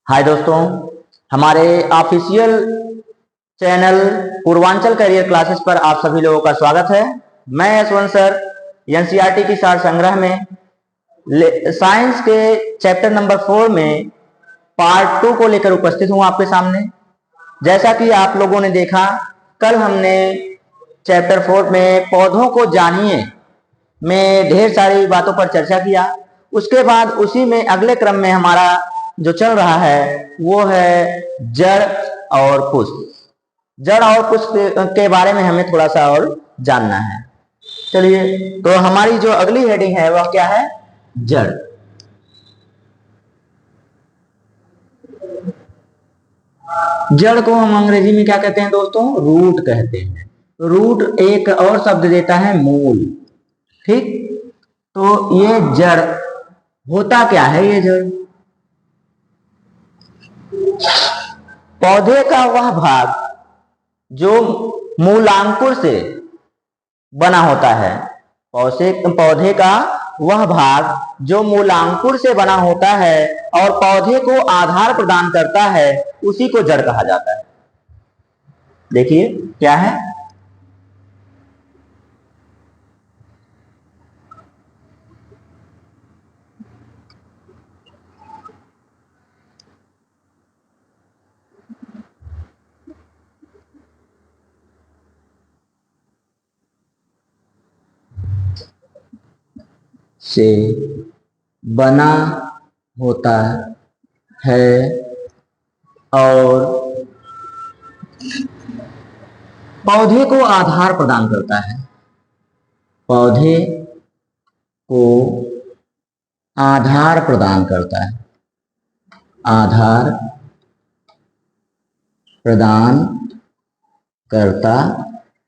हाय दोस्तों, हमारे official channel Purvanchal career classes पर आप सभी लोगों का स्वागत है। मैं यशवंत सर एनसीईआरटी की सार संग्रह में साइंस के चैप्टर नंबर 4 में पार्ट 2 को लेकर उपस्थित हूं आपके सामने। जैसा कि आप लोगों ने देखा, कल हमने चैप्टर 4 में पौधों को जानिए में ढेर सारी बातों पर चर्चा किया। उसके बाद उसी में अगले क्रम में हमारा जो चल रहा है वो है जड़ और पुष्प। जड़ और पुष्प के बारे में हमें थोड़ा सा और जानना है। चलिए, तो हमारी जो अगली हेडिंग है वह क्या है? जड़। जड़ को हम अंग्रेजी में क्या कहते हैं दोस्तों? रूट कहते हैं। रूट एक और शब्द देता है मूल। ठीक, तो ये जड़ होता क्या है? ये जड़ पौधे का वह भाग जो मूलांकुर से बना होता है। पौधे का वह भाग जो मूलांकुर से बना होता है और पौधे को आधार प्रदान करता है, उसी को जड़ कहा जाता है। देखिए क्या है? से बना होता है और पौधे को आधार प्रदान करता है। पौधे को आधार प्रदान करता है। आधार प्रदान करता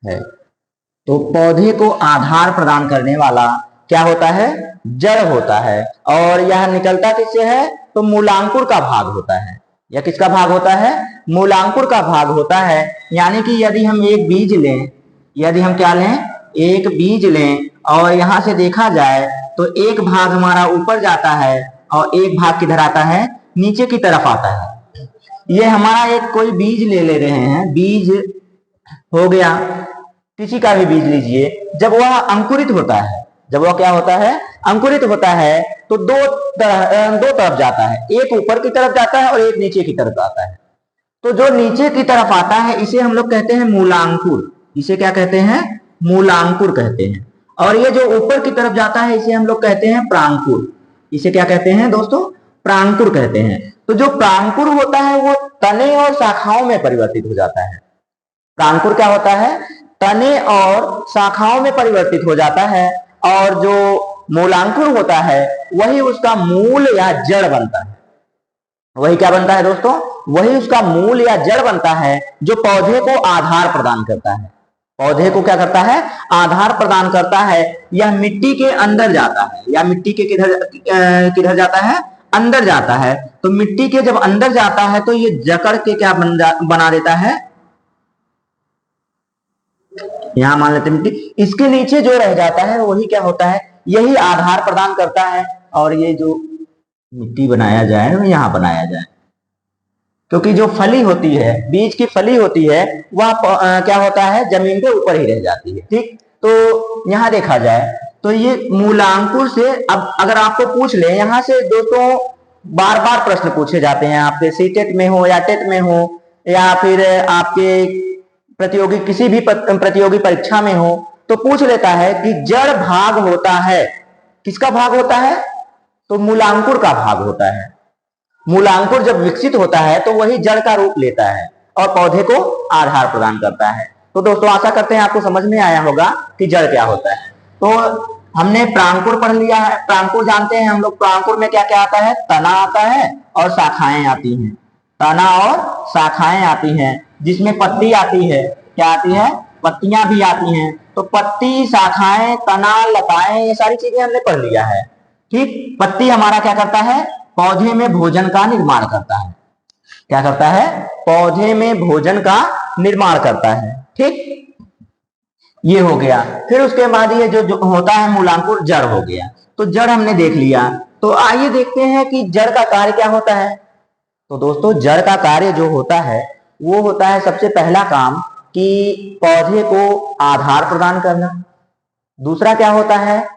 है। तो पौधे को आधार प्रदान करने वाला क्या होता है? जड़ होता है। और यह निकलता किससे है? तो मूलांकुर का भाग होता है। यह किसका भाग होता है? मूलांकुर का भाग होता है। यानी कि यदि हम एक बीज लें, यदि हम क्या लें? एक बीज लें और यहां से देखा जाए तो एक भाग हमारा ऊपर जाता है और एक भाग किधर आता है? नीचे की तरफ आता है। ये हमारा एक कोई बीज ले रहे हैं। बीज हो गया, किसी का भी बीज लीजिए। जब वह अंकुरित होता है, जब वह क्या होता है? अंकुरित होता है, तो दो तरफ जाता है। एक ऊपर की तरफ जाता है और एक नीचे की तरफ आता है। तो जो नीचे की तरफ आता है इसे हम लोग कहते हैं मूलांकुर। इसे क्या कहते हैं? मूलांकुर कहते हैं। और ये जो ऊपर की तरफ जाता है इसे हम लोग कहते हैं प्रांकुर। इसे क्या कहते हैं दोस्तों? प्रांकुर कहते हैं। तो जो प्रांकुर होता है वो तने और शाखाओं में परिवर्तित हो जाता है। प्रांकुर क्या होता है? तने और शाखाओं में परिवर्तित हो जाता है। और जो मूलांकुर होता है वही उसका मूल या जड़ बनता है। वही क्या बनता है दोस्तों? वही उसका मूल या जड़ बनता है, जो पौधे को आधार प्रदान करता है। पौधे को क्या करता है? आधार प्रदान करता है। यह मिट्टी के अंदर जाता है। या मिट्टी के किधर जाता है? अंदर जाता है। तो मिट्टी के जब अंदर जाता है तो ये जकड़ के क्या बना देता है? यहां मान लेते मिट्टी, इसके नीचे जो रह जाता है वही क्या होता है? यही आधार प्रदान करता है। और ये जो मिट्टी बनाया जाए वो यहां बनाया जाए, क्योंकि जो फली होती है, बीज की फली होती है, वह क्या होता है? जमीन के ऊपर ही रह जाती है। ठीक, तो यहां देखा जाए तो ये मूलांकुर से, अब अगर आपको पूछ ले, यहां से दोस्तों बार बार प्रश्न पूछे जाते हैं आपके सीटेट में हो या टेट में हो या फिर आपके प्रतियोगी किसी भी प्रतियोगी परीक्षा में हो, तो पूछ लेता है कि जड़ भाग होता है। किसका भाग होता है? तो मूलांकुर का भाग होता है। मूलांकुर जब विकसित होता है तो वही जड़ का रूप लेता है और पौधे को आधार प्रदान करता है। तो दोस्तों आशा करते हैं आपको समझ में आया होगा कि जड़ क्या होता है। तो हमने प्रांकुर पढ़ लिया है। प्रांकुर जानते हैं हम लोग। प्रांकुर में क्या क्या आता है? तना आता है और शाखाएं आती हैं। तना और शाखाएं आती हैं, जिसमें पत्ती आती है। क्या आती है? पत्तियां भी आती हैं। तो पत्ती, शाखाएं, तना, लताएं, ये सारी चीजें हमने पढ़ लिया है। ठीक, पत्ती हमारा क्या करता है? पौधे में भोजन का निर्माण करता है। क्या करता है? पौधे में भोजन का निर्माण करता है। ठीक, ये हो गया। फिर उसके बाद ये जो होता है मूलांकुर, जड़ हो गया। तो जड़ हमने देख लिया। तो आइए देखते हैं कि जड़ का कार्य क्या होता है। तो दोस्तों जड़ का कार्य जो होता है वो होता है सबसे पहला काम कि पौधे को आधार प्रदान करना। दूसरा क्या होता है?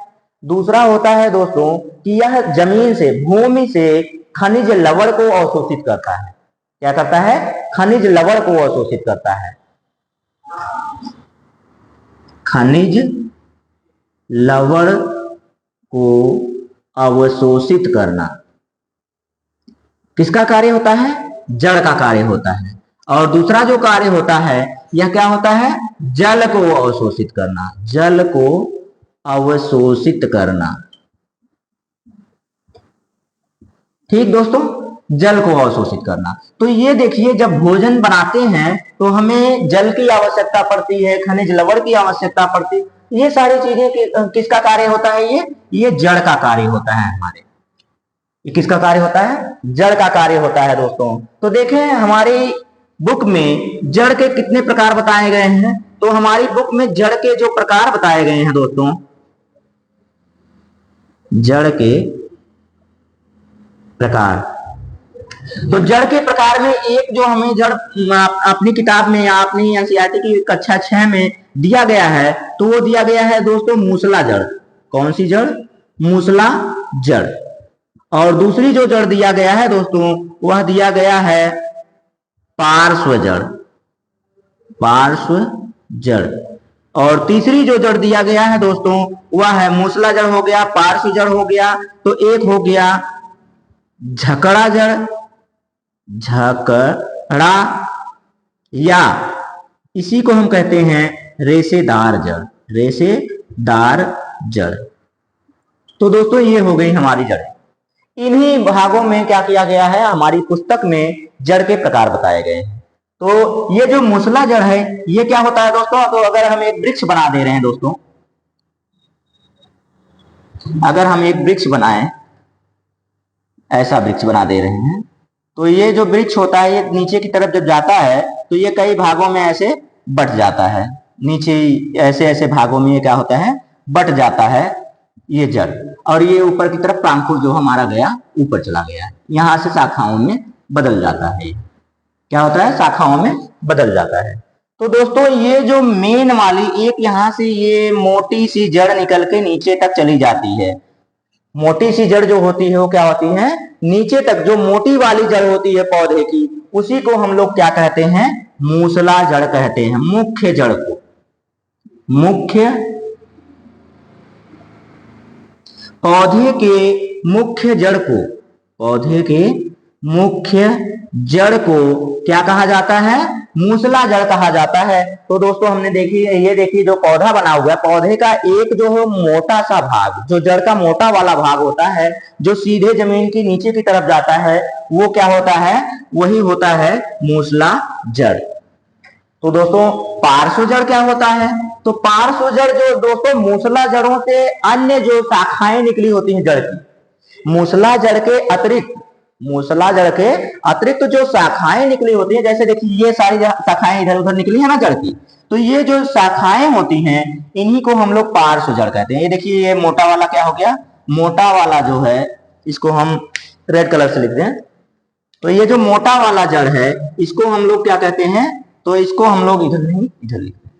दूसरा होता है दोस्तों कि यह जमीन से, भूमि से खनिज लवण को अवशोषित करता है। क्या करता है? खनिज लवण को अवशोषित करता है। खनिज लवण को अवशोषित करना किसका कार्य होता है? जड़ का कार्य होता है। और दूसरा जो कार्य होता है यह क्या होता है? जल को अवशोषित करना। जल को अवशोषित करना। ठीक दोस्तों, जल को अवशोषित करना। तो ये देखिए, जब भोजन बनाते हैं तो हमें जल की आवश्यकता पड़ती है, खनिज लवण की आवश्यकता पड़ती है। ये सारी चीजें किसका कार्य होता है? ये जड़ का कार्य होता है हमारे। ये किसका कार्य होता है? जड़ का कार्य होता है दोस्तों। तो देखें हमारी बुक में जड़ के कितने प्रकार बताए गए हैं। तो हमारी बुक में जड़ के जो प्रकार बताए गए हैं दोस्तों, जड़ के प्रकार, तो जड़ के प्रकार में एक जो हमें जड़ अपनी किताब में या अपनी एनसीईआरटी की कक्षा 6 में दिया गया है, तो वो दिया गया है दोस्तों मूसला जड़। कौन सी जड़? मूसला जड़। और दूसरी जो जड़ दिया गया है दोस्तों वह दिया गया है पार्श्व जड़। पार्श्व जड़। और तीसरी जो जड़ दिया गया है दोस्तों वह है मूसला जड़ हो गया, पार्श्व जड़ हो गया, तो एक हो गया झकड़ा जड़। झकड़ा, या इसी को हम कहते हैं रेशेदार जड़। रेशेदार जड़। तो दोस्तों ये हो गई हमारी जड़। इन्हीं भागों में क्या किया गया है, हमारी पुस्तक में जड़ के प्रकार बताए गए हैं। तो ये जो मूसला जड़ है ये क्या होता है दोस्तों? तो अगर हम एक वृक्ष बना दे रहे हैं दोस्तों, अगर हम एक वृक्ष बनाएं, ऐसा वृक्ष बना दे रहे हैं, तो ये जो वृक्ष होता है ये नीचे की तरफ जब जाता है तो ये कई भागों में ऐसे बट जाता है। नीचे ऐसे ऐसे भागों में ये क्या होता है? बट जाता है ये जड़। और ये ऊपर की तरफ प्रांकुर जो हमारा गया ऊपर चला गया, यहां से शाखाओं में बदल जाता है। क्या होता है? शाखाओं में बदल जाता है। तो दोस्तों ये जो मेन वाली एक यहां से ये मोटी सी जड़ निकल के नीचे तक चली जाती है। मोटी सी जड़ जो होती है वो क्या होती है? नीचे तक जो मोटी वाली जड़ होती है पौधे की, उसी को हम लोग क्या कहते हैं? मूसला जड़ कहते हैं। मुख्य जड़ को, मुख्य, पौधे के मुख्य जड़ को, पौधे के मुख्य जड़ को क्या कहा जाता है? मूसला जड़ कहा जाता है। तो दोस्तों हमने देखी, ये देखिए जो पौधा बना हुआ है, पौधे का एक जो है मोटा सा भाग, जो जड़ का मोटा वाला भाग होता है, जो सीधे जमीन की नीचे की तरफ जाता है, वो क्या होता है? वही होता है मूसला जड़। तो दोस्तों पार्श्व जड़ क्या होता है? तो पार्श्व जड़ जो दोस्तों मूसला जड़ों से अन्य जो शाखाएं निकली होती हैं जड़ की, मूसला जड़ के अतिरिक्त, मूसला जड़ के अतिरिक्त जो शाखाएं निकली होती हैं, जैसे देखिए ये सारी शाखाएं इधर उधर निकली है ना जड़ की, तो ये जो शाखाएं होती हैं इन्हीं को हम लोग पार्श्व जड़ कहते हैं। ये देखिए ये मोटा वाला क्या हो गया? मोटा वाला जो है इसको हम रेड कलर से लिख दें, तो ये जो मोटा वाला जड़ है इसको हम लोग क्या कहते हैं? तो इसको हम लोग इधर नहीं, इधर लिखते हैं,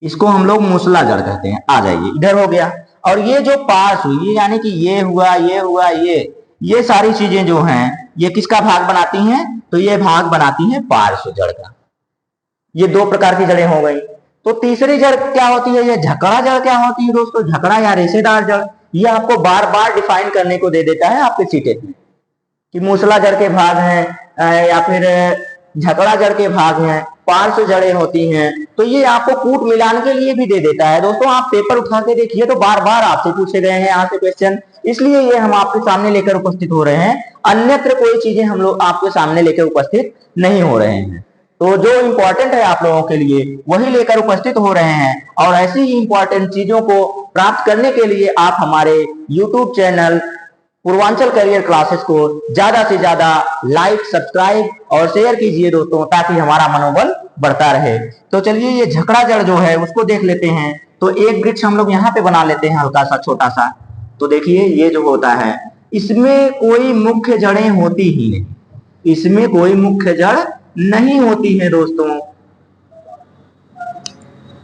इसको हम लोग मूसला जड़ कहते हैं। आ जाइए, इधर हो गया। और ये जो पार्श्व, ये यानी कि ये हुआ, ये हुआ, ये सारी चीजें जो हैं ये किसका भाग बनाती हैं? तो ये भाग बनाती हैं पार्श्व जड़ का। ये दो प्रकार की जड़ें हो गई। तो तीसरी जड़ क्या होती है? ये झकड़ा जड़ क्या होती है दोस्तों? झकड़ा या रेशेदार जड़। ये आपको बार बार डिफाइन करने को दे देता है आपके सीटेट में कि मूसला जड़ के भाग हैं या फिर झकड़ा जड़ के भाग हैं, पार्श्व जड़ें होती हैं। तो ये आपको कूट मिलान के लिए भी दे देता है। दोस्तों आप पेपर उठा के देखिए तो बार बार आपसे पूछे गए हैं यहाँ से क्वेश्चन, इसलिए ये हम आपके सामने लेकर उपस्थित हो रहे हैं। अन्यत्र कोई चीजें हम लोग आपके सामने लेकर उपस्थित नहीं हो रहे हैं। तो जो इंपॉर्टेंट है आप लोगों के लिए वही लेकर उपस्थित हो रहे हैं। और ऐसी ही इंपॉर्टेंट चीजों को प्राप्त करने के लिए आप हमारे YouTube channel Purvanchal career classes को ज्यादा से ज्यादा लाइक, सब्सक्राइब और शेयर कीजिए दोस्तों, ताकि हमारा मनोबल बढ़ता रहे। तो चलिए ये झकड़ा जड़ जो है उसको देख लेते हैं। तो एक वृक्ष हम लोग यहाँ पे बना लेते हैं हल्का सा, छोटा सा। तो देखिए ये जो होता है इसमें कोई मुख्य जड़ें होती ही नहीं, इसमें कोई मुख्य जड़ नहीं होती है दोस्तों।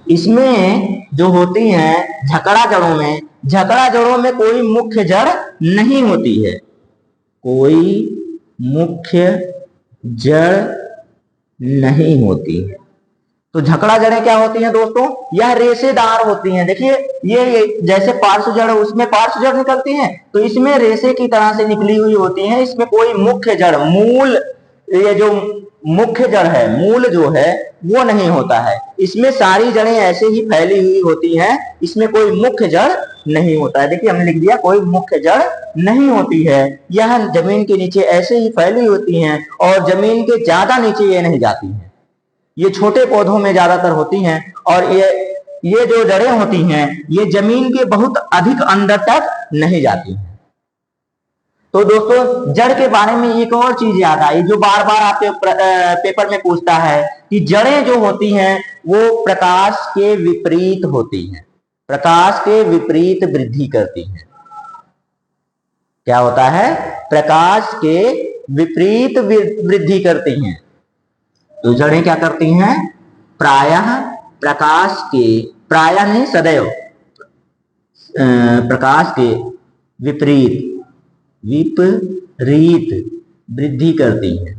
इसमें जो होती हैं झकड़ा जड़ों में कोई मुख्य जड़ नहीं होती है, कोई मुख्य जड़ नहीं होती है। तो झकड़ा जड़ें क्या होती हैं दोस्तों? यह रेशेदार होती हैं। देखिए ये जैसे पार्श्व जड़, उसमें पार्श्व जड़ निकलती हैं, तो इसमें रेशे की तरह से निकली हुई होती हैं। इसमें कोई मुख्य जड़, मूल, ये जो मुख्य जड़ है, मूल जो है वो नहीं होता है। इसमें सारी जड़ें ऐसे ही फैली हुई होती हैं, इसमें कोई मुख्य जड़ नहीं होता है। देखिए हमने लिख दिया कोई मुख्य जड़ नहीं होती है। यह जमीन के नीचे ऐसे ही फैली होती हैं और जमीन के ज्यादा नीचे ये नहीं जाती हैं। ये छोटे पौधों में ज्यादातर होती हैं और ये जो जड़ें होती हैं ये जमीन के बहुत अधिक अंदर तक नहीं जाती हैं। तो दोस्तों जड़ के बारे में एक और चीज याद आई जो बार बार आपके पेपर में पूछता है कि जड़ें जो होती हैं वो प्रकाश के विपरीत होती हैं, प्रकाश के विपरीत वृद्धि करती हैं। क्या होता है? प्रकाश के विपरीत वृद्धि करती हैं। तो जड़ें क्या करती हैं? प्रायः प्रकाश के, प्रायः नहीं सदैव, प्रकाश के विपरीत वृद्धि करती हैं।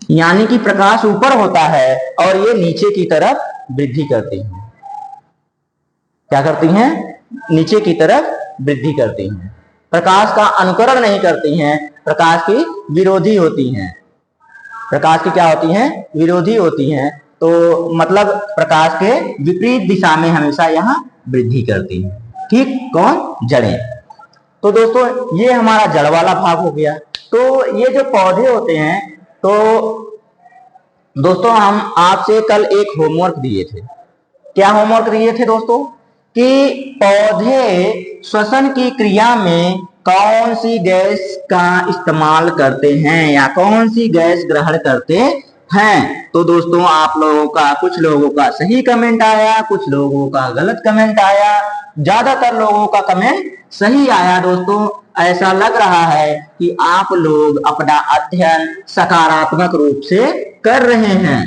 यानी कि प्रकाश ऊपर होता है और ये नीचे की तरफ वृद्धि करती हैं। क्या करती हैं? नीचे की तरफ वृद्धि करती हैं। प्रकाश का अनुकरण नहीं करती हैं, प्रकाश की विरोधी होती हैं। प्रकाश की क्या होती हैं? विरोधी होती हैं। तो मतलब प्रकाश के विपरीत दिशा में हमेशा यहाँ वृद्धि करती हैं। ठीक, कौन? जड़ें। तो दोस्तों ये हमारा जड़ वाला भाग हो गया। तो ये जो पौधे होते हैं, तो दोस्तों हम आपसे कल एक होमवर्क दिए थे। क्या होमवर्क दिए थे दोस्तों? कि पौधे श्वसन की क्रिया में कौन सी गैस का इस्तेमाल करते हैं या कौन सी गैस ग्रहण करते हैं। तो दोस्तों आप लोगों का, कुछ लोगों का सही कमेंट आया, कुछ लोगों का गलत कमेंट आया, ज्यादातर लोगों का कमेंट सही आया। दोस्तों ऐसा लग रहा है कि आप लोग अपना अध्ययन सकारात्मक रूप से कर रहे हैं।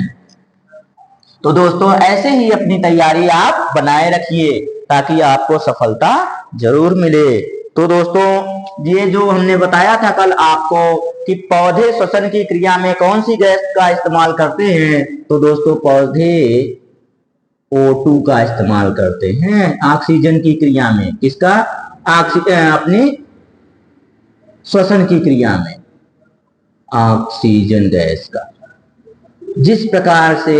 तो दोस्तों ऐसे ही अपनी तैयारी आप बनाए रखिए ताकि आपको सफलता जरूर मिले। तो दोस्तों ये जो हमने बताया था कल आपको कि पौधे श्वसन की क्रिया में कौन सी गैस का इस्तेमाल करते हैं, तो दोस्तों पौधे O2 का इस्तेमाल करते हैं ऑक्सीजन की क्रिया में। किसका? अपनी श्वसन की क्रिया में ऑक्सीजन गैस का। जिस प्रकार से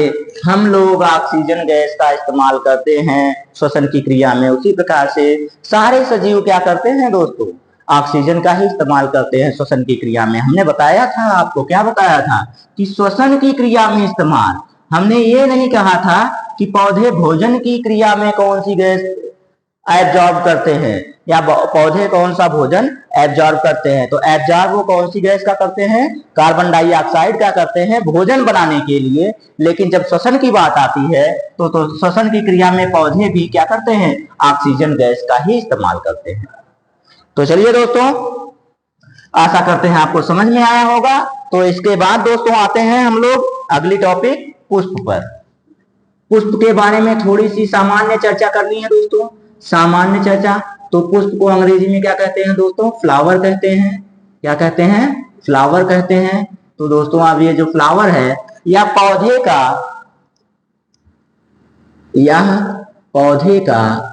हम लोग ऑक्सीजन गैस का इस्तेमाल करते हैं श्वसन की क्रिया में, उसी प्रकार से सारे सजीव क्या करते हैं दोस्तों? ऑक्सीजन का ही इस्तेमाल करते हैं श्वसन की क्रिया में। हमने बताया था आपको, क्या बताया था? कि श्वसन की क्रिया में इस्तेमाल। हमने ये नहीं कहा था कि पौधे भोजन की क्रिया में कौन सी गैस एब्जॉर्ब करते हैं या पौधे कौन सा भोजन एब्जॉर्ब करते हैं। तो एब्जॉर्ब वो कौन सी गैस का करते हैं? कार्बन डाइऑक्साइड का करते हैं भोजन बनाने के लिए। लेकिन जब श्वसन की बात आती है तो श्वसन की क्रिया में पौधे भी क्या करते हैं? ऑक्सीजन गैस का ही इस्तेमाल करते हैं। तो चलिए दोस्तों, आशा करते हैं आपको समझ में आया होगा। तो इसके बाद दोस्तों आते हैं हम लोग अगली टॉपिक पुष्प पर। पुष्प के बारे में थोड़ी सी सामान्य चर्चा करनी है दोस्तों, सामान्य चर्चा। तो पुष्प को अंग्रेजी में क्या कहते हैं दोस्तों? फ्लावर कहते हैं। क्या कहते हैं? फ्लावर कहते हैं। तो दोस्तों अब ये जो फ्लावर है यह पौधे का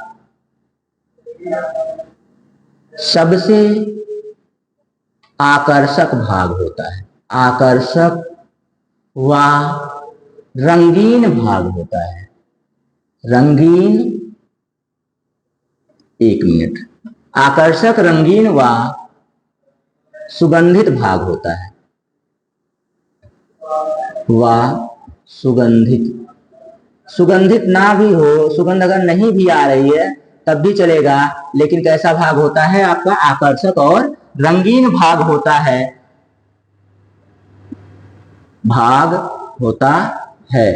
सबसे आकर्षक भाग होता है, आकर्षक व रंगीन भाग होता है। रंगीन, एक मिनट, आकर्षक, रंगीन व सुगंधित भाग होता है। व सुगंधित ना भी हो, सुगंध अगर नहीं भी आ रही है तब भी चलेगा, लेकिन कैसा भाग होता है आपका? आकर्षक और रंगीन भाग होता है, भाग होता है।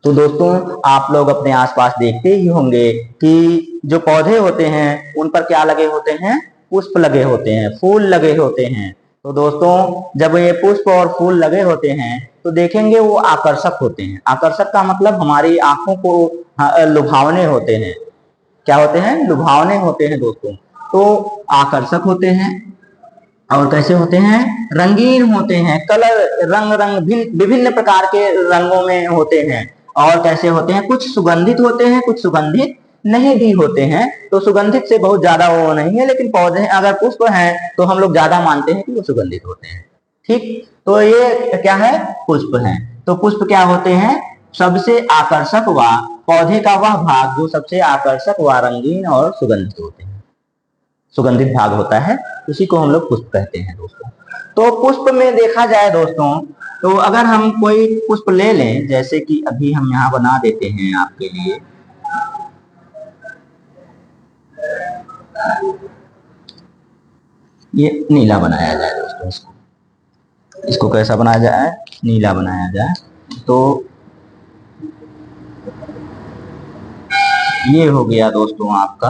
तो दोस्तों आप लोग अपने आसपास देखते ही होंगे कि जो पौधे होते हैं उन पर क्या लगे होते हैं? पुष्प लगे होते हैं, फूल लगे होते हैं। तो दोस्तों जब ये पुष्प और फूल लगे होते हैं तो देखेंगे वो आकर्षक होते हैं। आकर्षक का मतलब हमारी आंखों को लुभावने होते हैं। क्या होते हैं? लुभावने होते हैं दोस्तों। तो आकर्षक होते हैं और कैसे होते हैं? रंगीन होते हैं, कलर रंग रंग विभिन्न प्रकार के रंगों में होते हैं। और कैसे होते हैं? कुछ सुगंधित होते हैं, कुछ सुगंधित नहीं भी होते हैं। तो सुगंधित से बहुत ज्यादा वो नहीं है, लेकिन पौधे अगर पुष्प हैं तो हम लोग ज्यादा मानते हैं कि वो सुगंधित होते हैं। ठीक, तो ये क्या है? पुष्प है। तो पुष्प क्या होते हैं? सबसे आकर्षक व पौधे का वह भाग जो सबसे आकर्षक व रंगीन और सुगंधित होते हैं, सुगंधित भाग होता है, उसी को हम लोग पुष्प कहते हैं दोस्तों। तो पुष्प में देखा जाए दोस्तों, तो अगर हम कोई पुष्प ले लें, जैसे कि अभी हम यहाँ बना देते हैं आपके लिए, ये नीला बनाया जाए दोस्तों। इसको कैसा बनाया जाए? नीला बनाया जाए। तो ये हो गया दोस्तों आपका,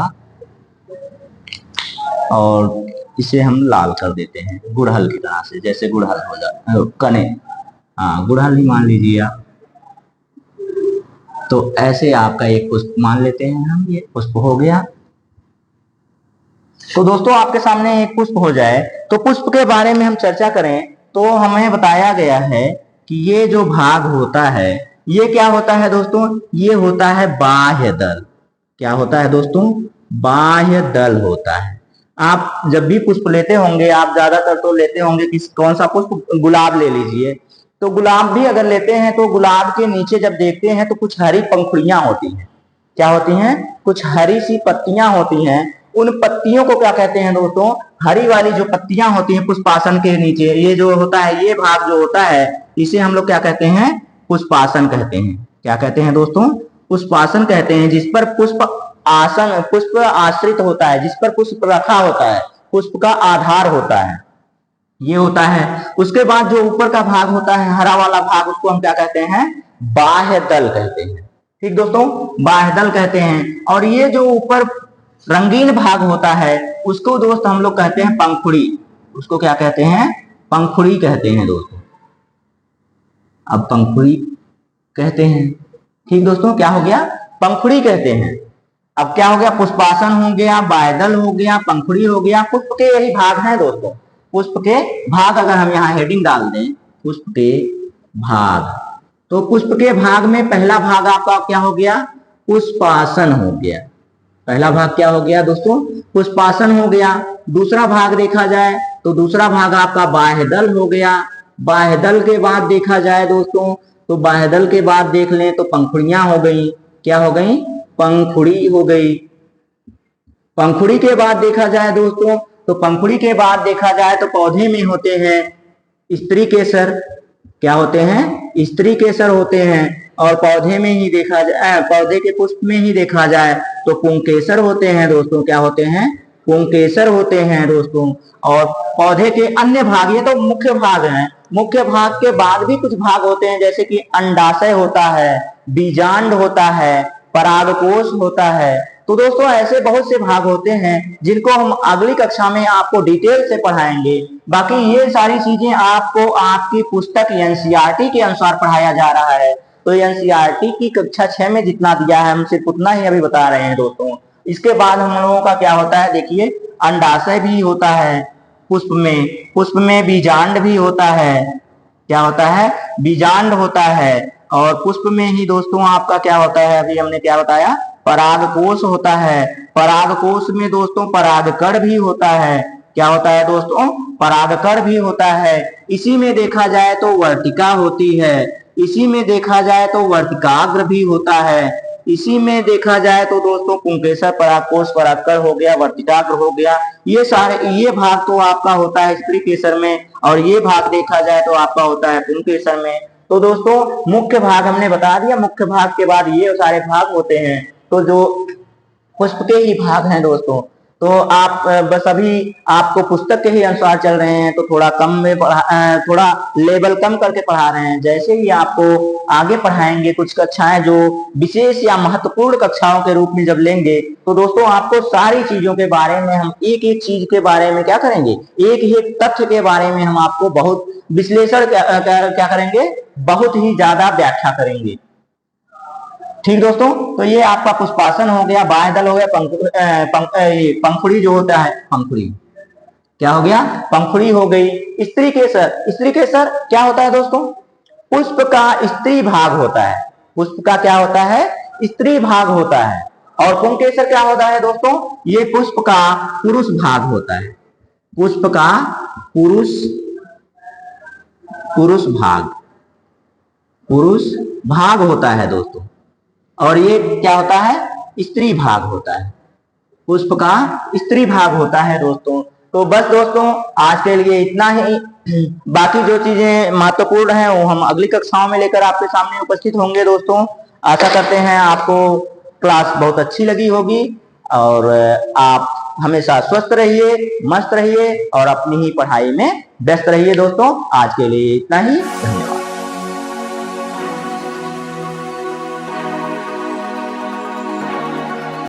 और इसे हम लाल कर देते हैं गुड़हल की तरह से, जैसे गुड़हल हो जाए कने, हाँ गुड़हल ही मान लीजिए आप। तो ऐसे आपका एक पुष्प मान लेते हैं हम, ये पुष्प हो गया। तो दोस्तों आपके सामने एक पुष्प हो जाए तो पुष्प के बारे में हम चर्चा करें तो हमें बताया गया है कि ये जो भाग होता है ये क्या होता है दोस्तों? ये होता है बाह्य दल। क्या होता है दोस्तों? बाह्य दल होता है। आप जब भी पुष्प लेते होंगे, आप ज्यादातर तो लेते होंगे किस कौन सा पुष्प? गुलाब ले लीजिए। तो गुलाब भी अगर लेते हैं तो गुलाब के नीचे जब देखते हैं तो कुछ हरी पंखुड़ियां होती हैं। क्या होती हैं? कुछ हरी सी पत्तियां होती हैं। उन पत्तियों को क्या कहते हैं दोस्तों? हरी वाली जो पत्तियां होती हैं पुष्पासन के नीचे, ये जो होता है, ये भाग जो होता है, इसे हम लोग क्या कहते हैं? पुष्पासन कहते हैं। क्या कहते हैं दोस्तों? पुष्पासन कहते हैं। जिस पर पुष्प आसन, पुष्प आश्रित होता है, जिस पर पुष्प रखा होता है, पुष्प का आधार होता है, ये होता है। उसके बाद जो ऊपर का भाग होता है, हरा वाला भाग, उसको हम क्या कहते हैं? बाह्य दल कहते हैं। ठीक दोस्तों, बाह्य दल कहते हैं। और ये जो ऊपर रंगीन भाग होता है उसको दोस्त हम लोग कहते हैं पंखुड़ी। उसको क्या कहते हैं? पंखुड़ी कहते हैं दोस्तों। अब पंखुड़ी कहते हैं। ठीक दोस्तों, क्या हो गया? पंखुड़ी कहते हैं। अब क्या हो गया? पुष्पासन हो गया, बाह्यदल हो गया, पंखुड़ी हो गया। पुष्प के यही भाग हैं दोस्तों। पुष्प के भाग अगर हम यहाँ हेडिंग डाल दें, पुष्प के भाग, तो पुष्प के भाग में पहला भाग आपका क्या हो गया? पुष्पासन हो गया। पहला भाग क्या हो गया दोस्तों? पुष्पासन हो गया। दूसरा भाग देखा जाए तो दूसरा भाग आपका बाह्यदल हो गया। बाह्यदल के बाद देखा जाए दोस्तों, तो बाह्यदल के बाद देख लें तो पंखुड़ियां हो गई। क्या हो गई? पंखुड़ी हो गई। पंखुड़ी के बाद देखा जाए दोस्तों, तो पंखुड़ी के बाद देखा जाए तो पौधे में होते हैं स्त्री केसर। क्या होते हैं? स्त्री केसर होते हैं। और पौधे में ही देखा जाए, पौधे के पुष्प में ही देखा जाए तो पुंकेसर होते हैं दोस्तों। क्या होते हैं? पुंकेसर होते हैं दोस्तों। और पौधे के अन्य भाग, ये तो मुख्य भाग हैं। मुख्य भाग के बाद भी कुछ भाग होते हैं, जैसे कि अंडाशय होता है, बीजांड होता है, परागकोश होता है। तो दोस्तों ऐसे बहुत से भाग होते हैं जिनको हम अगली कक्षा में आपको डिटेल से पढ़ाएंगे। बाकी ये सारी चीजें आपको आपकी पुस्तक एनसीईआरटी के अनुसार पढ़ाया जा रहा है। तो एनसीईआरटी की कक्षा 6 में जितना दिया है हम सिर्फ उतना ही अभी बता रहे हैं दोस्तों। इसके बाद हम लोगों का क्या होता है? देखिए, अंडाशय भी होता है पुष्प में, पुष्प में बीजांड भी होता है। क्या होता है? बीजांड होता है। और पुष्प में ही दोस्तों आपका क्या होता है? अभी हमने क्या बताया? परागकोश होता है। परागकोश में दोस्तों परागकण भी होता है। क्या होता है दोस्तों? परागकण भी होता है। इसी में देखा जाए तो वर्तिका होती है। इसी में देखा जाए तो वर्तिकाग्र भी होता है। इसी में देखा जाए तो दोस्तों पुंकेसर, परागकोश, परागकण हो गया, वर्तिकाग्र हो गया। ये सारे, ये भाग तो आपका होता है स्त्री केसर में, और ये भाग देखा जाए तो आपका होता है पुंकेसर में। तो दोस्तों मुख्य भाग हमने बता दिया। मुख्य भाग के बाद ये सारे भाग होते हैं। तो जो पुष्प के ही भाग हैं दोस्तों, तो आप बस अभी आपको पुस्तक के ही अनुसार चल रहे हैं, तो थोड़ा कम में थोड़ा लेवल कम करके पढ़ा रहे हैं। जैसे ही आपको आगे पढ़ाएंगे कुछ कक्षाएं जो विशेष या महत्वपूर्ण कक्षाओं के रूप में जब लेंगे, तो दोस्तों आपको सारी चीजों के बारे में हम एक एक चीज के बारे में क्या करेंगे, एक एक तथ्य के बारे में हम आपको बहुत विश्लेषण क्या करेंगे, बहुत ही ज्यादा व्याख्या करेंगे। ठीक दोस्तों, तो ये आपका पुष्पासन हो गया, बाह्यदल हो गया, पंखुड़ी जो होता है, पंखुड़ी क्या हो गया, पंखुड़ी हो गई। स्त्री केसर, स्त्री केसर क्या होता है दोस्तों, पुष्प का स्त्री भाग होता है। पुष्प का क्या होता है, स्त्री भाग होता है। और पुंकेसर क्या होता है दोस्तों, ये पुष्प का पुरुष भाग होता है। पुष्प का पुरुष भाग होता है दोस्तों। और ये क्या होता है, स्त्री भाग होता है। पुष्प का स्त्री भाग होता है दोस्तों। तो बस दोस्तों आज के लिए इतना ही। बाकी जो चीजें महत्वपूर्ण हैं वो हम अगली कक्षाओं में लेकर आपके सामने उपस्थित होंगे दोस्तों। आशा करते हैं आपको क्लास बहुत अच्छी लगी होगी और आप हमेशा स्वस्थ रहिए, मस्त रहिए और अपनी ही पढ़ाई में व्यस्त रहिए दोस्तों। आज के लिए इतना ही।